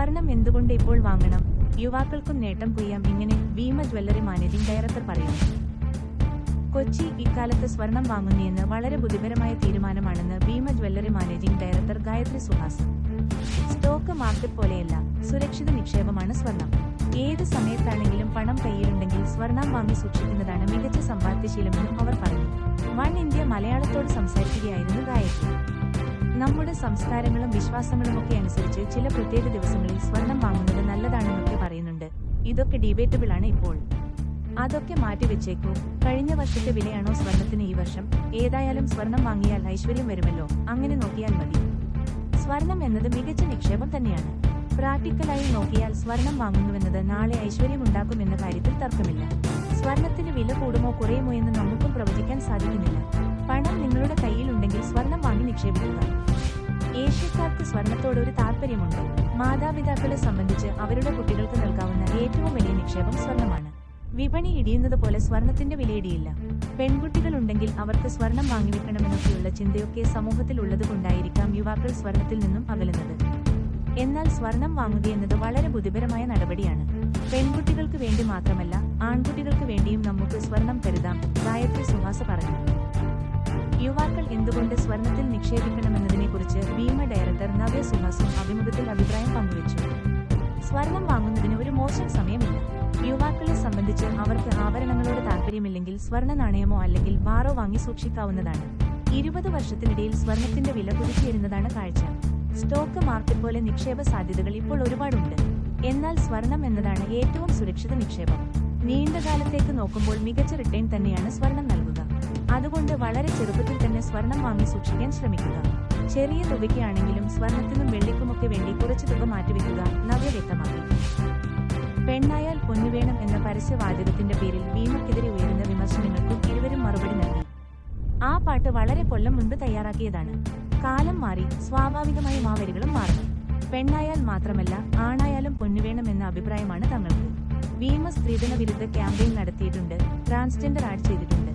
സ്വർണം എന്തുകൊണ്ട് ഇപ്പോൾ വാങ്ങണം? യുവാക്കൾക്കും നേട്ടം കൊയ്യാം. ഇങ്ങനെ ഭീമ ജ്വല്ലറി മാനേജിംഗ് ഡയറക്ടർ പറയുന്നു. കൊച്ചി ഇക്കാലത്ത് സ്വർണം വാങ്ങുന്നതെന്ന് വളരെ ബുദ്ധിപരമായ തീരുമാനമാണെന്ന് Bhima jewellery managing director Gayathri Suhas. Stock market പോലെയല്ല, സുരക്ഷിത നിക്ഷേപമാണ് സ്വർണം. ഏത് സമയത്താണെങ്കിലും പണം കയ്യിലുണ്ടെങ്കിൽ സ്വർണം വാങ്ങി സൂക്ഷിക്കുന്നതാണ് മികച്ച സമ്പാദ്യശീലമെന്നും അവർ പറഞ്ഞു. വൺ ഇന്ത്യ മലയാളത്തോട് സംസാരിക്കുകയായിരുന്നു ഗായത്രി. നമ്മുടെ സംസ്കാരങ്ങളും വിശ്വാസങ്ങളുമൊക്കെ അനുസരിച്ച് ചില പ്രത്യേക ദിവസങ്ങളിൽ സ്വർണം വാങ്ങുന്നത് നല്ലതാണെന്നൊക്കെ പറയുന്നുണ്ട്. ഇതൊക്കെ ഡിബേറ്റബിൾ ആണ് ഇപ്പോൾ. അതൊക്കെ മാറ്റിവെച്ചേക്കൂ. കഴിഞ്ഞ വർഷത്തെ വിലയാണോ സ്വർണത്തിന് ഈ വർഷം? ഏതായാലും സ്വർണം വാങ്ങിയാൽ ഐശ്വര്യം വരുമല്ലോ. അങ്ങനെ നോക്കിയാൽ മതി. സ്വർണം എന്നത് മികച്ച നിക്ഷേപം തന്നെയാണ്. പ്രാക്ടിക്കലായി നോക്കിയാൽ സ്വർണം വാങ്ങുന്നുവെന്നത് നാളെ ഐശ്വര്യമുണ്ടാക്കുമെന്ന കാര്യത്തിൽ തർക്കമില്ല. സ്വർണത്തിന് വില കൂടുമോ കുറയുമോ എന്ന് നമുക്കും പ്രവചിക്കാൻ സാധിക്കുന്നില്ല. പണം നിങ്ങളുടെ കയ്യിലുണ്ടെങ്കിൽ സ്വർണം വാങ്ങി നിക്ഷേപിക്കുക. ഏഷ്യക്കാർക്ക് സ്വർണത്തോട് ഒരു താല്പര്യമുണ്ട്. മാതാപിതാക്കളെ സംബന്ധിച്ച് അവരുടെ കുട്ടികൾക്ക് നൽകാവുന്ന ഏറ്റവും വലിയ നിക്ഷേപം സ്വർണമാണ്. വിപണി ഇടിയുന്നത് പോലെ സ്വർണത്തിന്റെ വിലയിടിയില്ല. പെൺകുട്ടികളുണ്ടെങ്കിൽ അവർക്ക് സ്വർണം വാങ്ങിവെക്കണമെന്നൊക്കെയുള്ള ചിന്തയൊക്കെ സമൂഹത്തിൽ ഉള്ളതുകൊണ്ടായിരിക്കാം യുവാക്കൾ സ്വർണത്തിൽ നിന്നും അകലുന്നത്. എന്നാൽ സ്വർണം വാങ്ങുകയെന്നത് വളരെ ബുദ്ധിപരമായ നടപടിയാണ്. പെൺകുട്ടികൾക്ക് വേണ്ടി മാത്രമല്ല, ആൺകുട്ടികൾക്ക് വേണ്ടിയും നമുക്ക് സ്വർണം കരുതാം, ഗായത്രി സുഹാസ് പറഞ്ഞു. യുവാക്കൾ എന്തുകൊണ്ട് സ്വർണത്തിൽ നിക്ഷേപിക്കണമെന്നതിനെക്കുറിച്ച് ഭീമ ഡയറക്ടർ നവ്യ സുഹാസും അഭിമുഖത്തിൽ അഭിപ്രായം പങ്കുവച്ചു. സ്വർണം വാങ്ങുന്നതിന് ഒരു മോശം സമയമില്ല. യുവാക്കളെ സംബന്ധിച്ച് അവർക്ക് ആഭരണങ്ങളോട് താല്പര്യമില്ലെങ്കിൽ സ്വർണ്ണ നാണയമോ അല്ലെങ്കിൽ ബാറോ വാങ്ങി സൂക്ഷിക്കാവുന്നതാണ്. 20 വർഷത്തിനിടയിൽ സ്വർണത്തിന്റെ വില കുതിച്ചുയരുന്നതാണ് കാഴ്ച. സ്റ്റോക്ക് മാർക്കറ്റ് പോലെ നിക്ഷേപ സാധ്യതകൾ ഇപ്പോൾ ഒരുപാടുണ്ട്. എന്നാൽ സ്വർണം എന്നതാണ് ഏറ്റവും സുരക്ഷിത നിക്ഷേപം. നീണ്ടകാലത്തേക്ക് നോക്കുമ്പോൾ മികച്ച റിട്ടേൺ തന്നെയാണ് സ്വർണം നൽകുക. അതുകൊണ്ട് വളരെ ചെറുപ്പത്തിൽ തന്നെ സ്വർണം വാങ്ങി സൂക്ഷിക്കാൻ ശ്രമിക്കുക. ചെറിയ തുകയ്ക്കാണെങ്കിലും സ്വർണത്തിനും വെള്ളിക്കുമൊക്കെ വേണ്ടി കുറച്ച് തുക മാറ്റിവെക്കുക, നവ്യ വ്യക്തമാക്കി. പെണ്ണായാൽ പൊന്നുവേണം എന്ന പരസ്യവാചകത്തിന്റെ പേരിൽ ഭീമയ്ക്കെതിരെ ഉയരുന്ന വിമർശനങ്ങൾക്കും ഇരുവരും മറുപടി നൽകി. ആ പാട്ട് വളരെ കൊല്ലം മുൻപ് തയ്യാറാക്കിയതാണ്. കാലം മാറി, സ്വാഭാവികമായും ആ വരികളും മാറണം. പെണ്ണായാൽ മാത്രമല്ല, ആണായാലും പൊന്നുവേണം എന്ന അഭിപ്രായമാണ് തങ്ങൾക്ക്. ഭീമ സ്ത്രീധന വിരുദ്ധ ക്യാമ്പയിൻ നടത്തിയിട്ടുണ്ട്, ട്രാൻസ്ജെൻഡർ ആഡ് ചെയ്തിട്ടുണ്ട്.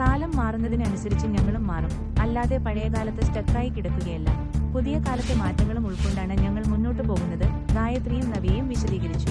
കാലം മാറുന്നതിനനുസരിച്ച് ഞങ്ങളും മാറും, അല്ലാതെ പഴയകാലത്ത് സ്റ്റക്കായി കിടക്കുകയല്ല. പുതിയ കാലത്തെ മാറ്റങ്ങളും ഉൾക്കൊണ്ടാണ് ഞങ്ങൾ മുന്നോട്ടു പോകുന്നത്, ഗായത്രിയും നവ്യയും വിശദീകരിച്ചു.